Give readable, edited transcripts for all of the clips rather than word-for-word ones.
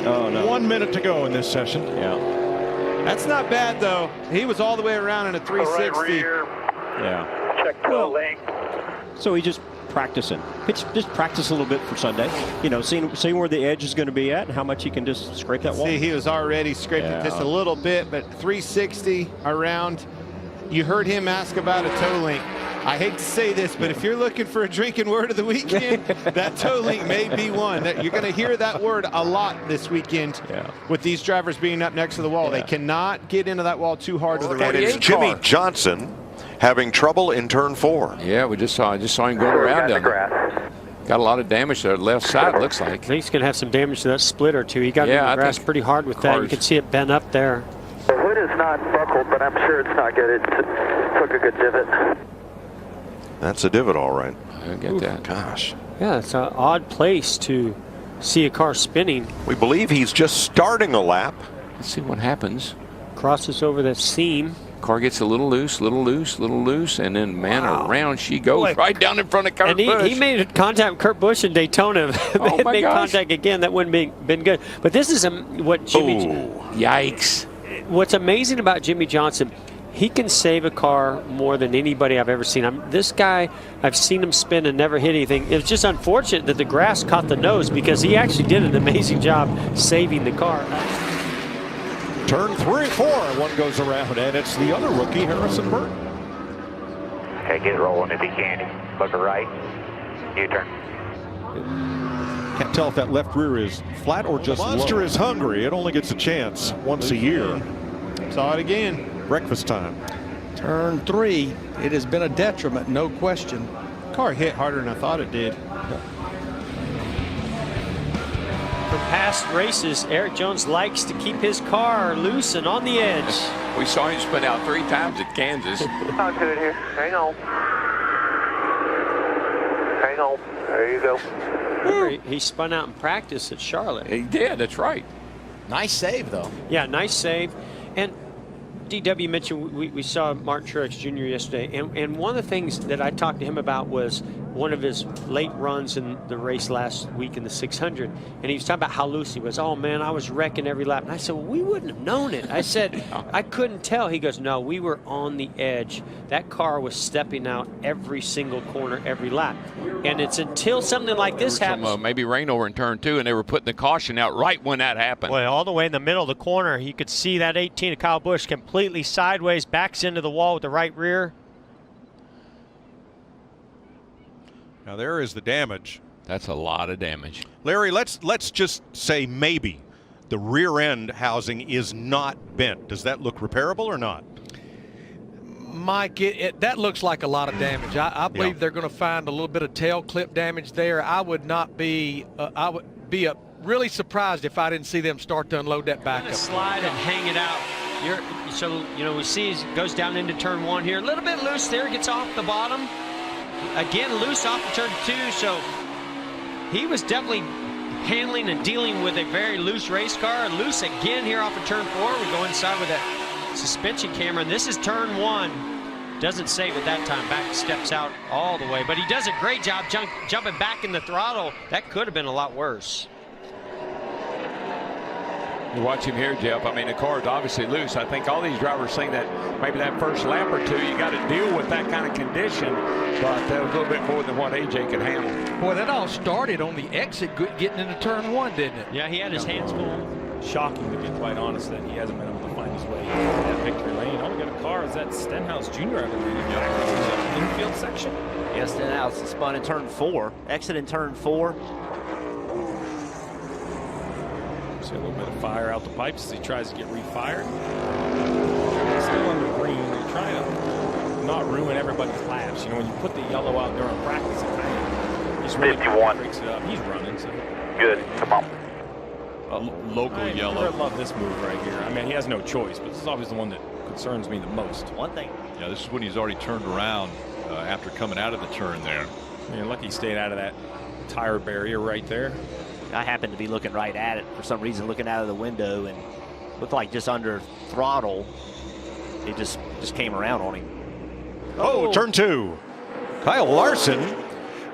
Oh, no. 1 minute to go in this session. Yeah. That's not bad, though. He was all the way around in a 360. Yeah. Check toe length. So he just practicing. Just practice a little bit for Sunday. You know, seeing where the edge is going to be at and how much he can just scrape that wall. See, he was already scraping just a little bit, but 360 around. You heard him ask about a toe link. I hate to say this, but if you're looking for a drinking word of the weekend, that toe link may be one. You're going to hear that word a lot this weekend with these drivers being up next to the wall. They cannot get into that wall too hard to the right. And it's Jimmy Johnson having trouble in turn 4. Yeah, I just saw him going around down there. Got a lot of damage to the left side, looks like. I think he's going to have some damage to that split or two. He got in the grass pretty hard with that. You can see it bent up there. The hood is not buckled, but I'm sure it's not good. It took a good divot. That's a divot, all right. I get that. Gosh. Yeah, it's an odd place to see a car spinning. We believe he's just starting a lap. Let's see what happens. Crosses over that seam. Car gets a little loose, and then, man, around she goes right down in front of Kurt Busch. And he made contact with Kurt Busch in Daytona. They made contact again. That wouldn't been good. But this is what Jimmy. Yikes. What's amazing about Jimmy Johnson, he can save a car more than anybody I've ever seen. This guy, I've seen him spin and never hit anything. It was just unfortunate that the grass caught the nose because he actually did an amazing job saving the car. Turn 3, 4. One goes around, and it's the other rookie, Harrison Burton. Okay, get rolling if you can. Look right. U-turn. Can't tell if that left rear is flat or just low. Monster is hungry. It only gets a chance once a year. Saw it again. Breakfast time. Turn 3. It has been a detriment, no question. Car hit harder than I thought it did. From past races, Eric Jones likes to keep his car loose and on the edge. We saw him spin out 3 times at Kansas. Not good here. Hang on. Hang on. There you go. He spun out in practice at Charlotte. He did, that's right. Nice save, though. Yeah, nice save. And DW mentioned we saw Martin Truex Jr. yesterday, and one of the things that I talked to him about was one of his late runs in the race last week in the 600, and he was talking about how loose he was. Oh man, I was wrecking every lap. And I said, well, we wouldn't have known it. I said, I couldn't tell. He goes, no, we were on the edge. That car was stepping out every single corner, every lap. And it's until something like this happens. Maybe rain over in turn 2, and they were putting the caution out right when that happened. Well, all the way in the middle of the corner, you could see that 18 of Kyle Busch completely sideways, backs into the wall with the right rear. Now there is the damage. That's a lot of damage. Larry, let's just say maybe the rear end housing is not bent. Does that look repairable or not? Mike, that looks like a lot of damage. I believe they're going to find a little bit of tail clip damage there. I would be really surprised if I didn't see them start to unload that back up. Slide and hang it out. So we see he goes down into turn 1 here. A little bit loose there, gets off the bottom. Again, loose off of turn 2, so he was definitely handling and dealing with a very loose race car. Loose again here off of turn 4. We go inside with that suspension camera, and this is turn 1. Doesn't save it that time. Back steps out all the way, but he does a great job jumping back in the throttle. That could have been a lot worse. You watch him here, Jeff. I mean, the car is obviously loose. I think all these drivers saying that maybe that first lap or 2, you got to deal with that kind of condition, but a little bit more than what AJ could handle. Boy, that all started on the exit getting into turn 1, didn't it? Yeah, he had his hands full. Shocking, to be quite honest, that he hasn't been able to find his way into that victory lane. All we got a car is that Stenhouse Jr. I believe, back in the infield section. Yes, Stenhouse spun in turn 4. Exit in turn 4. See a little bit of fire out the pipes as he tries to get refired. Still under green. You're trying to not ruin everybody's laps. You know, when you put the yellow out during practice, it kind of just really breaks it up. He's running, so. Good. Come on. Local yellow. I love this move right here. I mean, he has no choice, but this is always the one that concerns me the most. One thing. Yeah, this is when he's already turned around after coming out of the turn there. I mean, lucky he stayed out of that tire barrier right there. I happened to be looking right at it for some reason, looking out of the window, and looked like just under throttle. It just came around on him. Oh, turn 2. Kyle Larson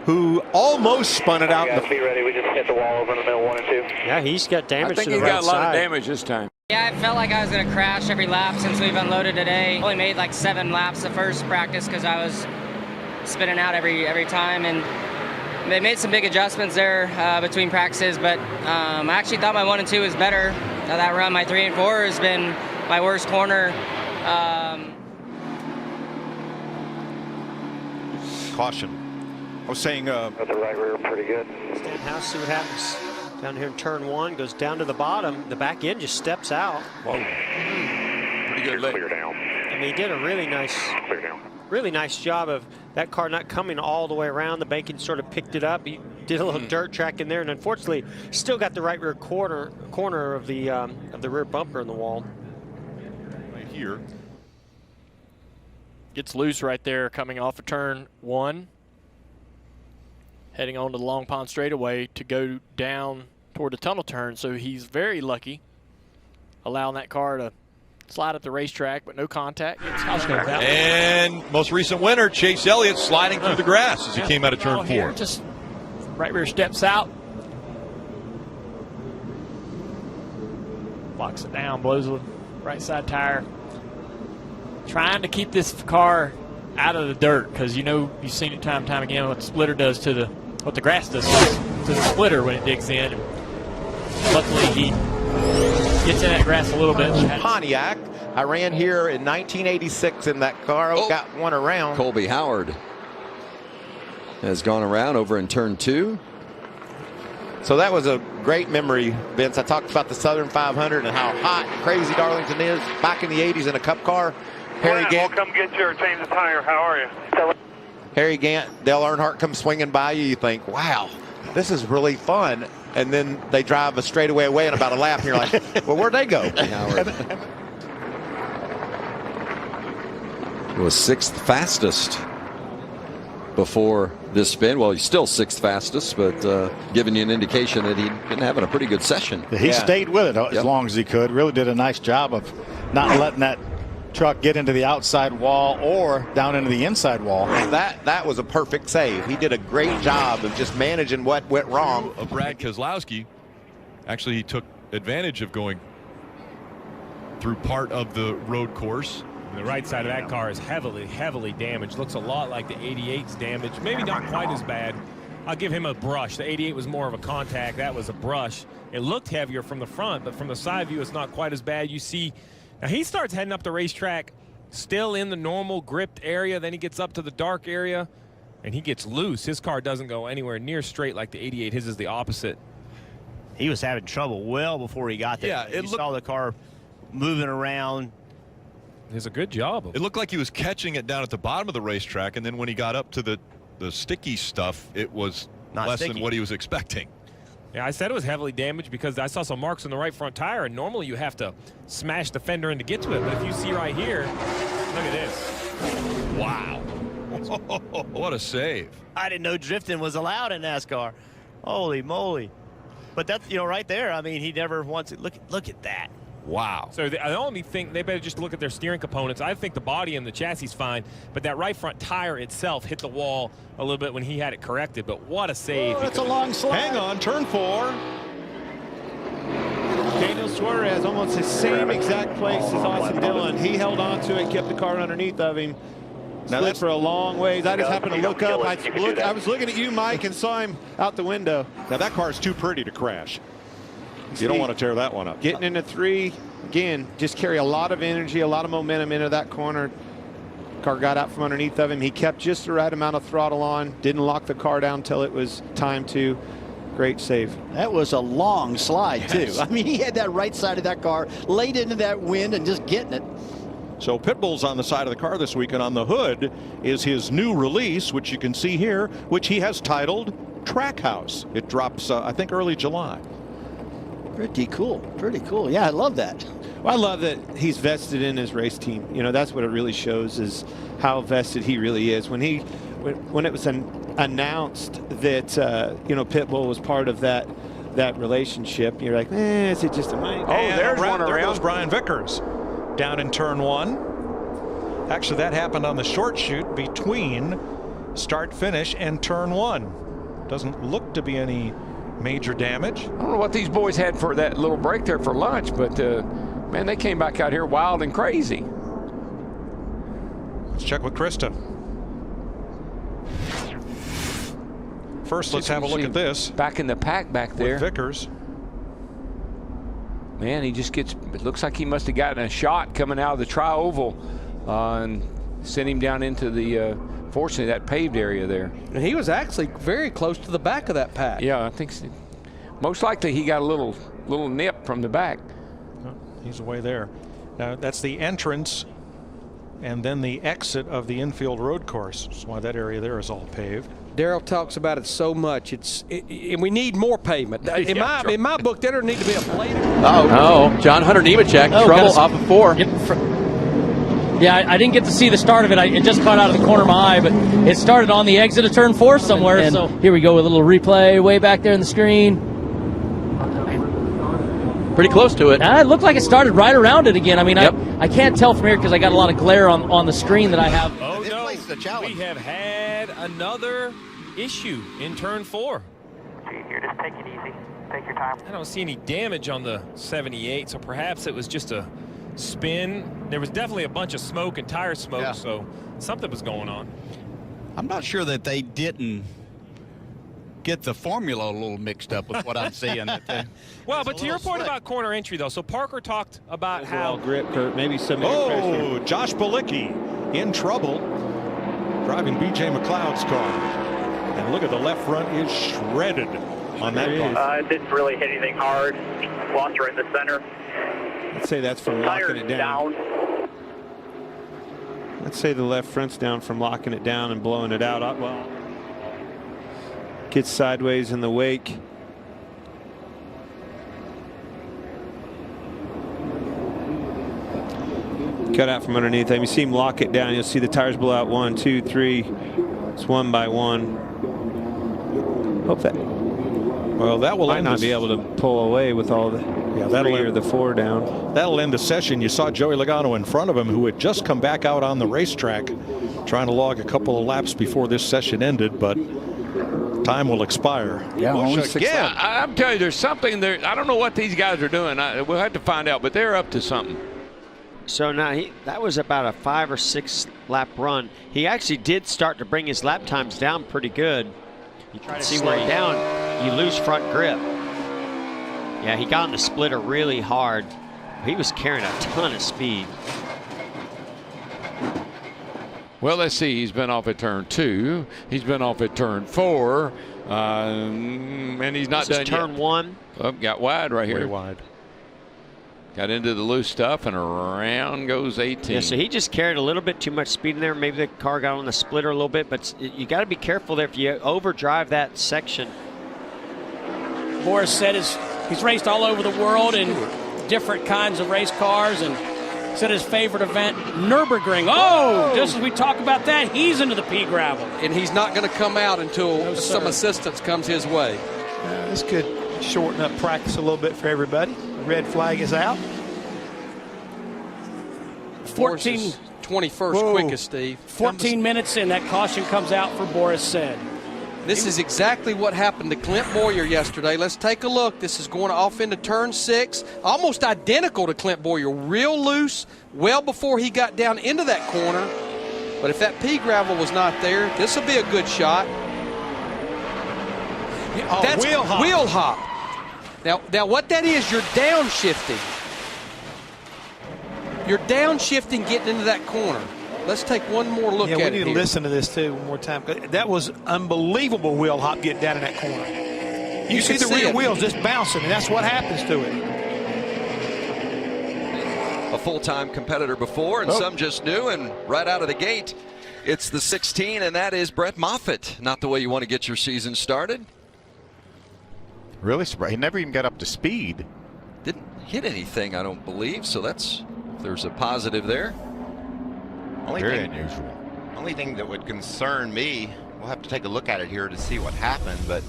who almost spun it out. Be ready. We just hit the wall over in the middle, 1 and 2. Yeah, he's got damage I think to the he right got a lot side. of damage this time. Yeah, I felt like I was going to crash every lap since we've unloaded today. Only made like 7 laps the first practice because I was spinning out every time, and they made some big adjustments there between practices, but I actually thought my 1 and 2 was better. That run, my 3 and 4 has been my worst corner. Caution. I was saying Got the right rear pretty good. Stenhouse, see what happens down here in turn 1, goes down to the bottom. The back end just steps out. Whoa. Pretty good lick. Clear down. I mean, he did a really nice job of that car not coming all the way around. The banking sort of picked it up. He did a little dirt track in there, and unfortunately, still got the right rear corner of the rear bumper in the wall. right here. Gets loose right there coming off of turn 1. Heading on to the Long Pond straightaway to go down toward the tunnel turn. So he's very lucky, allowing that car to slide up the racetrack, but no contact. And most recent winner, Chase Elliott, sliding through the grass as he came out of turn 4. Just right rear steps out. Locks it down, blows the right side tire. Trying to keep this car out of the dirt, because you know, you've seen it time and time again what the splitter does to the, what the grass does to the splitter when it digs in. Luckily, he gets in that grass a little bit. Pontiac. I ran here in 1986 in that car. Got one around. Colby Howard has gone around over in turn 2. So that was a great memory, Vince. I talked about the Southern 500 and how hot and crazy Darlington is. Back in the 80s in a cup car. Harry Gant. We'll come get you or change the tire. How are you? Harry Gant, Dale Earnhardt comes swinging by you. You think, wow, this is really fun. And then they drive a straightaway away in about a lap, and you're like, well, where'd they go? Was 6th fastest before this spin. Well, he's still 6th fastest, but giving you an indication that he'd been having a pretty good session. He stayed with it as long as he could. Really did a nice job of not letting that truck get into the outside wall or down into the inside wall. That was a perfect save. He did a great job of just managing what went wrong. Brad Keselowski, actually, he took advantage of going through part of the road course. The right side of that car is heavily damaged. Looks a lot like the 88's damage. Maybe not quite as bad. I'll give him a brush. The 88 was more of a contact. That was a brush. It looked heavier from the front, but from the side view, it's not quite as bad. You see, now he starts heading up the racetrack, still in the normal gripped area. Then he gets up to the dark area, and he gets loose. His car doesn't go anywhere near straight like the 88. His is the opposite. He was having trouble well before he got there. Yeah, you saw the car moving around. It's a good job. It looked like he was catching it down at the bottom of the racetrack, and then when he got up to the sticky stuff, it was less than what he was expecting. Yeah, I said it was heavily damaged because I saw some marks on the right front tire, and normally you have to smash the fender in to get to it. But if you see right here, look at this. Wow. What a save. I didn't know drifting was allowed in NASCAR. Holy moly. But that's, you know, right there, I mean, he never wants it. Look at that. Wow. So I only think they better just look at their steering components. I think the body and the chassis is fine, but that right front tire itself hit the wall a little bit when he had it corrected. But what a save. That's a long slide. Hang on, turn 4. Daniel Suarez, almost the same exact place as Austin Dillon. He held on to it, kept the car underneath of him. Now Slid for a long ways. I just happened to look up. I was looking at you, Mike, and saw him out the window. Now that car is too pretty to crash. You don't want to tear that one up. Getting into 3, again, just carry a lot of energy, a lot of momentum into that corner. Car got out from underneath of him. He kept just the right amount of throttle on, didn't lock the car down until it was time to. Great save. That was a long slide, too. I mean, he had that right side of that car laid into that wind and just getting it. So Pitbull's on the side of the car this week, and on the hood is his new release, which you can see here, which he has titled Trackhouse. It drops, I think, early July. Pretty cool. Pretty cool. Yeah, I love that. Well, I love that he's vested in his race team. You know, that's what it really shows, is how vested he really is. When it was announced that you know, Pitbull was part of that relationship, you're like, is it just a money? There's one around. There goes Brian Vickers down in turn 1. Actually, that happened on the short chute between start finish and turn 1. Doesn't look to be any major damage. I don't know what these boys had for that little break there for lunch, but man, they came back out here wild and crazy. Let's check with Krista. First, let's have a look at this. Back in the pack back there. With Vickers. Man, he just gets, it looks like he must have gotten a shot coming out of the tri-oval and sent him down into the, fortunately, that paved area there. And he was actually very close to the back of that pack. Yeah, I think so. Most likely he got a little nip from the back. Oh, he's away there. Now, that's the entrance and then the exit of the infield road course. That's why that area there is all paved. Daryl talks about it so much. And we need more pavement. In my book, there need to be a blade. Oh, John Hunter Nemechek, trouble off of 4. Yeah, I didn't get to see the start of it. It just caught out of the corner of my eye, but it started on the exit of turn 4 somewhere. And so here we go with a little replay way back there in the screen. Pretty close to it. It looked like it started right around it again. I mean, I can't tell from here because I got a lot of glare on the screen that I have. Oh, no. We have had another issue in turn 4. Here, just take it easy. Take your time. I don't see any damage on the 78, so perhaps it was just a spin. There was definitely a bunch of smoke and tire smoke, so something was going on. I'm not sure that they didn't get the formula a little mixed up with what I'm seeing. Well, but to your point about corner entry, though, so Parker talked about how grip, Kurt, maybe some. Oh, Josh Balicki in trouble driving B.J. McLeod's car. And look at the left front is shredded on that car. It didn't really hit anything hard. Lost right in the center. Let's say that's from locking it down. Let's say the left front's down from locking it down and blowing it out. Well, gets sideways in the wake. Cut out from underneath them. You see him lock it down. You'll see the tires blow out 1, 2, 3. It's 1 by 1. Hope that. Well, that will not be able to pull away with all the. Yeah, that'll end the 4 down. That'll end the session. You saw Joey Logano in front of him, who had just come back out on the racetrack, trying to log a couple of laps before this session ended, but time will expire. Yeah, I'm telling you, there's something there. I don't know what these guys are doing. We'll have to find out, but they're up to something. So now that was about a 5 or 6 lap run. He actually did start to bring his lap times down pretty good. You try to slow down, you lose front grip. Yeah, he got on the splitter really hard. He was carrying a ton of speed. Well, let's see. He's been off at turn 2. He's been off at turn 4. And he's not done yet. Turn 1. Oh, got wide right here. Way wide. Got into the loose stuff, and around goes 18. Yeah, so he just carried a little bit too much speed in there. Maybe the car got on the splitter a little bit, but you got to be careful there if you overdrive that section. Boris said he's raced all over the world in different kinds of race cars, and said his favorite event, Nürburgring. Just as we talk about that, he's into the pea gravel. And he's not going to come out until some assistance comes his way. This could shorten up practice a little bit for everybody. The red flag is out. 21st quickest, Steve. 14 minutes in, that caution comes out for Boris Said. This is exactly what happened to Clint Boyer yesterday. Let's take a look. This is going off into turn 6. Almost identical to Clint Boyer. Real loose, well before he got down into that corner. But if that pea gravel was not there, this will be a good shot. That's wheel hop. Wheel hop. Now what that is, you're downshifting. You're downshifting getting into that corner. Let's take one more look at it. Yeah, we need to listen to this too one more time. That was unbelievable wheel hop getting down in that corner. You see the rear wheels just bouncing, and that's what happens to it. A full-time competitor before, and some just new, and right out of the gate, it's the 16, and that is Brett Moffitt. Not the way you want to get your season started. Really surprised. He never even got up to speed. Didn't hit anything, I don't believe, so there's a positive there. Very unusual. Only thing that would concern me, we'll have to take a look at it here to see what happened, but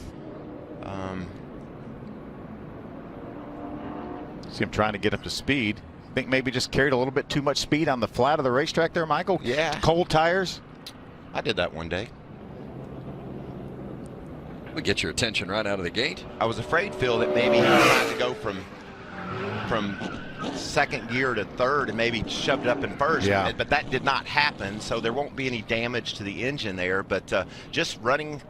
see him trying to get up to speed. Think maybe just carried a little bit too much speed on the flat of the racetrack there, Michael? Yeah. Cold tires? I did that one day. We get your attention right out of the gate. I was afraid, Phil, that maybe he tried to go from second gear to third and maybe shoved it up in first. Yeah. But that did not happen, so there won't be any damage to the engine there. But just running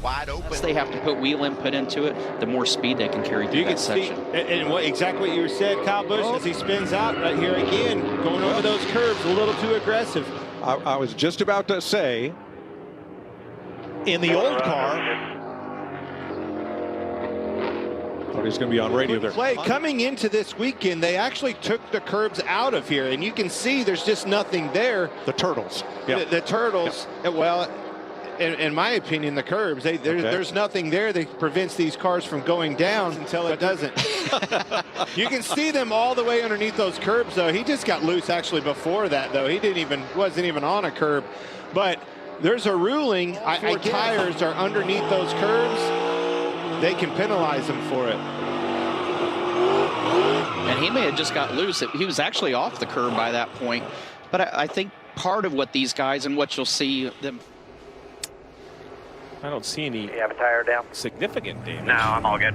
wide open. They have to put wheel input into it, the more speed they can carry through that section. And exactly what you said, Kyle Busch, as he spins out right here again, going over those curves a little too aggressive. I was just about to say, in the old car, he's going to be on radio there. Coming into this weekend, they actually took the curbs out of here, and you can see there's just nothing there. The turtles. Yeah. The turtles, well, in my opinion, the curbs, there's nothing there that prevents these cars from going down until it doesn't. You can see them all the way underneath those curbs, though. He just got loose actually before that, though. He wasn't even on a curb. But there's a ruling, tires are underneath those curbs. They can penalize him for it. And he may have just got loose. He was actually off the curb by that point. But I think part of what these guys and what you'll see them. I don't see any You have a tire down? significant damage. No, I'm all good.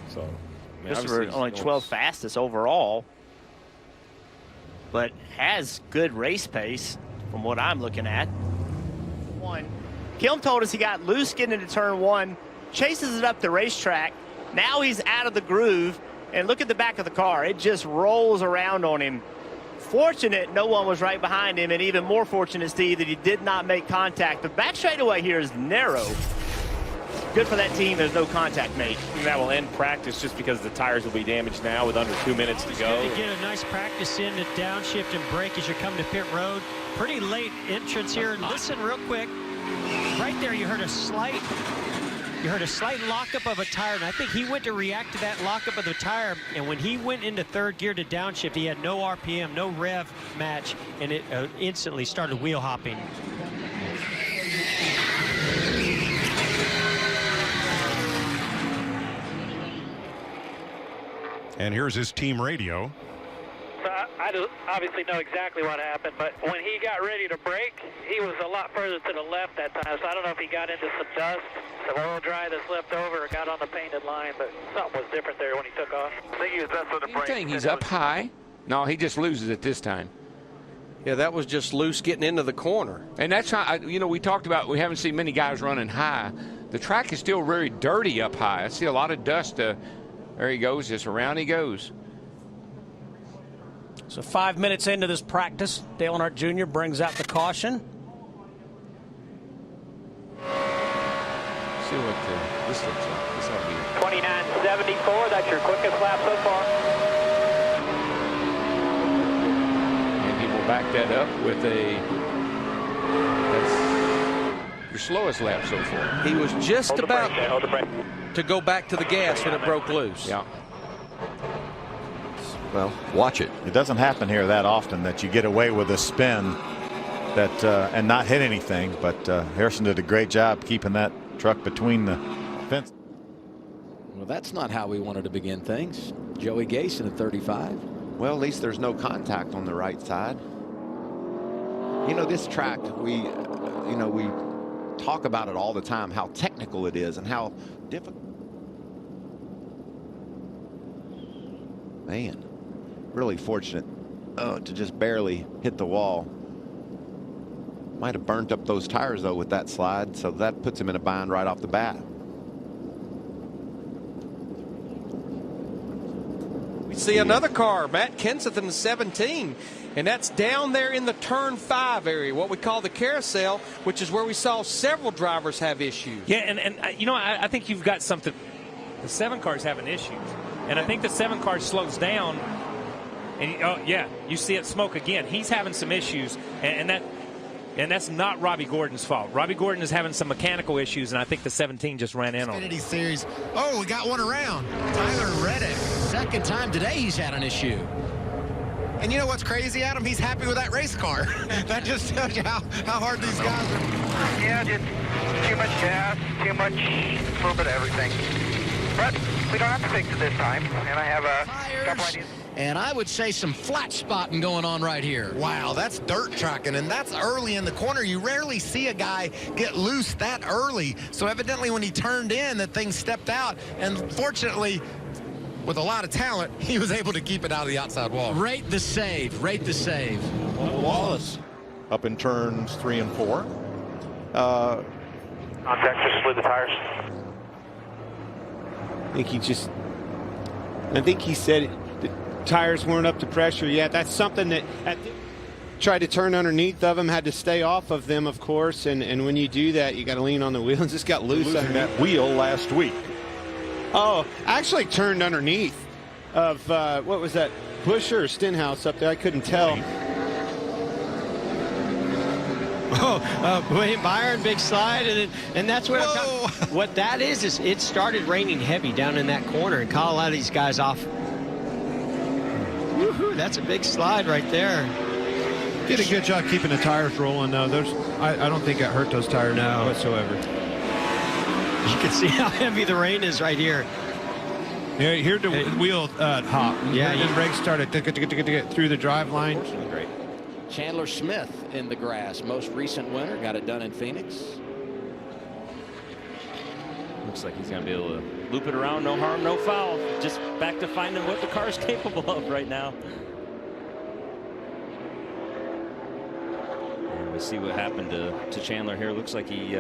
So, I mean, Christopher obviously only he's 12 fastest overall, but has good race pace from what I'm looking at. Kilm told us he got loose getting into turn 1, chases it up the racetrack. Now he's out of the groove, and look at the back of the car. It just rolls around on him. Fortunate no one was right behind him, and even more fortunate, Steve, that he did not make contact. The back straightaway here is narrow. Good for that team. There's no contact made. And that will end practice just because the tires will be damaged now with under 2 minutes to go. Good to get a nice practice in to downshift and brake as you're coming to pit road. Pretty late entrance here. And listen real quick. Right there, you heard a slight lockup of a tire, and I think he went to react to that lockup of the tire, and when he went into third gear to downshift, he had no RPM, no rev match, and it instantly started wheel hopping. And here's his team radio. So I obviously know exactly what happened, but when he got ready to brake, he was a lot further to the left that time, so I don't know if he got into some dust, some oil dry that's left over, or got on the painted line, but something was different there when he took off. I think he was done with the brake. He's up high. No, he just loses it this time. Yeah, that was just loose getting into the corner. And that's not, we talked about, we haven't seen many guys running high. The track is still very dirty up high. I see a lot of dust. There he goes, just around he goes. So 5 minutes into this practice, Dale Earnhardt Jr. brings out the caution. See what this looks like. This ought to be 29.74, that's your quickest lap so far. And he will back that up with that's your slowest lap so far. He was just about to go back to the gas when it broke loose. Yeah. Well, watch it. It doesn't happen here that often that you get away with a spin that and not hit anything. But Harrison did a great job keeping that truck between the fence. Well, that's not how we wanted to begin things. Joey Gase in at 35. Well, at least there's no contact on the right side. This track, we talk about it all the time, how technical it is and how difficult. Man, really fortunate to just barely hit the wall. Might have burnt up those tires, though, with that slide, so that puts him in a bind right off the bat. We see another car, Matt Kenseth in the 17, and that's down there in the turn 5 area, what we call the carousel, which is where we saw several drivers have issues. Yeah, and I think you've got something. The 7 car's having issues, and I think the 7 car slows down, and you see it smoke again. He's having some issues, and that's not Robbie Gordon's fault. Robbie Gordon is having some mechanical issues, and I think the 17 just ran in on him. Xfinity Series. Oh, we got one around. Tyler Reddick. Second time today he's had an issue. And you know what's crazy, Adam? He's happy with that race car. That just tells you how hard these guys are. Yeah, just too much gas, too much, a little bit of everything. But we don't have to fix it this time, and I have a couple ideas. and I would say some flat spotting going on right here. Wow, that's dirt tracking, and that's early in the corner. You rarely see a guy get loose that early. So evidently when he turned in, that thing stepped out, and fortunately, with a lot of talent, he was able to keep it out of the outside wall. Rate the save. Rate the save. Wallace up in turns 3 and 4. Contact, just slid the tires. I think he said the tires weren't up to pressure yet. That's something that tried to turn underneath of them, had to stay off of them, of course. And when you do that, you got to lean on the wheel. And just got loose Losing that wheel last week. Oh, actually turned underneath of what was that, Busher or Stenhouse up there? I couldn't tell. William Byron, big slide, and that's what what that is it started raining heavy down in that corner and caught a lot of these guys off. Woohoo, that's a big slide right there. Did a good job keeping the tires rolling, though. I don't think it hurt those tires whatsoever. You can see how heavy the rain is right here. Yeah, here the wheel hop. Yeah, the brakes started through the drive line. Great. Chandler Smith in the grass, most recent winner, got it done in Phoenix. Looks like he's going to be able to loop it around, no harm, no foul. Just back to finding what the car's capable of right now. And we see what happened to Chandler here. Looks like he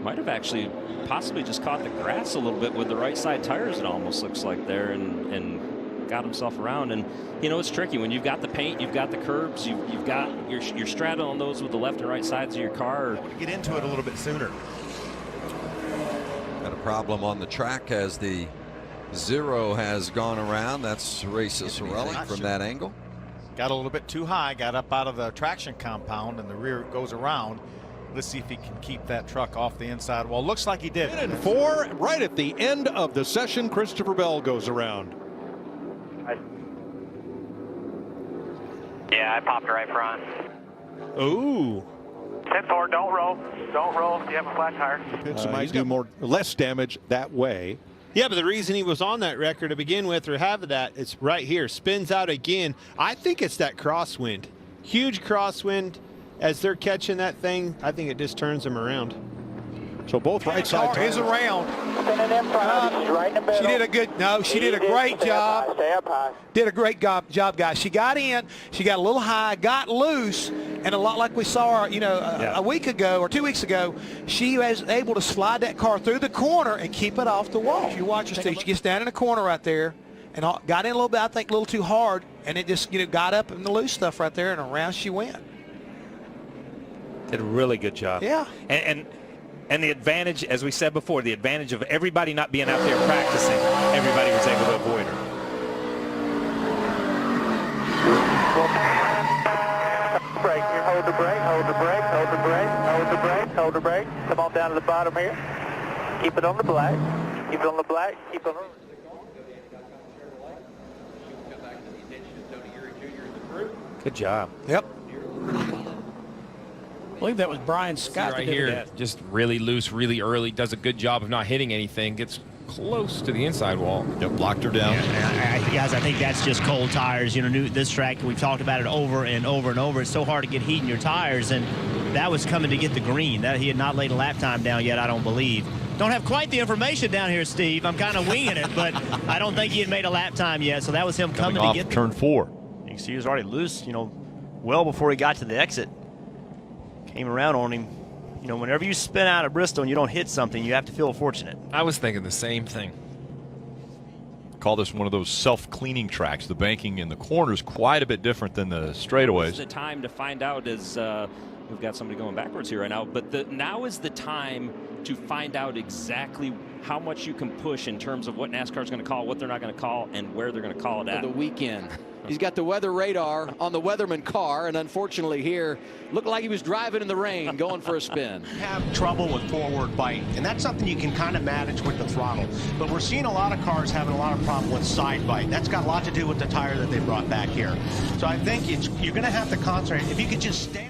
might have actually possibly just caught the grass a little bit with the right side tires, it almost looks like there, and got himself around. And you know, it's tricky when you've got the paint, you've got the curbs, you've got you're straddling those with the left and right sides of your car. Get into it a little bit sooner. Got a problem on the track as the 0 has gone around. That's racist relic from that angle. Got a little bit too high, got up out of the traction compound, and the rear goes around. Let's see if he can keep that truck off the inside wall. Looks like he did. 10 and 4, right at the end of the session, Christopher Bell goes around. Yeah, I popped right front. Ooh. 10-4, don't roll. Don't roll if you have a flat tire. So might do less damage that way. Yeah, but the reason he was on that record to begin with, or have that, it's right here. Spins out again. I think it's that crosswind. Huge crosswind. As they're catching that thing, I think it just turns them around. So both right side tires. Is around. Right in the middle. She did a good, no, she did a great job. Stay up high. Did a great job, guys. She got in, she got a little high, got loose, and a lot like we saw her, you know, a week ago or 2 weeks ago, she was able to slide that car through the corner and keep it off the wall. You watch her, Steve. She gets down in the corner right there and got in a little bit, I think, a little too hard, and it just, you know, got up in the loose stuff right there, and around she went. Did a really good job. Yeah. And the advantage, as we said before, the advantage of everybody not being out there practicing, everybody was able to avoid her. Brake here. Hold the brake, hold the brake, hold the brake, hold the brake, hold the brake. Come on down to the bottom here. Keep it on the black. Keep it on the black. Keep it on. Good job. Yep. I believe that was Brian Scott right here, just really loose, really early. Does a good job of not hitting anything. Gets close to the inside wall. Yep, blocked her down. Guys, I think that's just cold tires. You know, this track, we've talked about it over and over and over. It's so hard to get heat in your tires, and that was coming to get the green. That he had not laid a lap time down yet, I don't believe. Don't have quite the information down here, Steve. I'm kind of winging it, but I don't think he had made a lap time yet. So that was him coming to get turn 4. You can see he was already loose, you know, well before he got to the exit. Came around on him. You know, whenever you spin out of Bristol and you don't hit something, you have to feel fortunate. I was thinking the same thing. Call this one of those self-cleaning tracks. The banking in the corners quite a bit different than the straightaways. It's the time to find out is we've got somebody going backwards here right now, but now is the time to find out exactly how much you can push in terms of what NASCAR is going to call, what they're not going to call, and where they're going to call it at. For the weekend. He's got the weather radar on the Weatherman car, and unfortunately here, looked like he was driving in the rain, going for a spin. Have trouble with forward bite, and that's something you can kind of manage with the throttle. But we're seeing a lot of cars having a lot of problem with side bite. That's got a lot to do with the tire that they brought back here. So I think you're going to have to concentrate. If you could just stay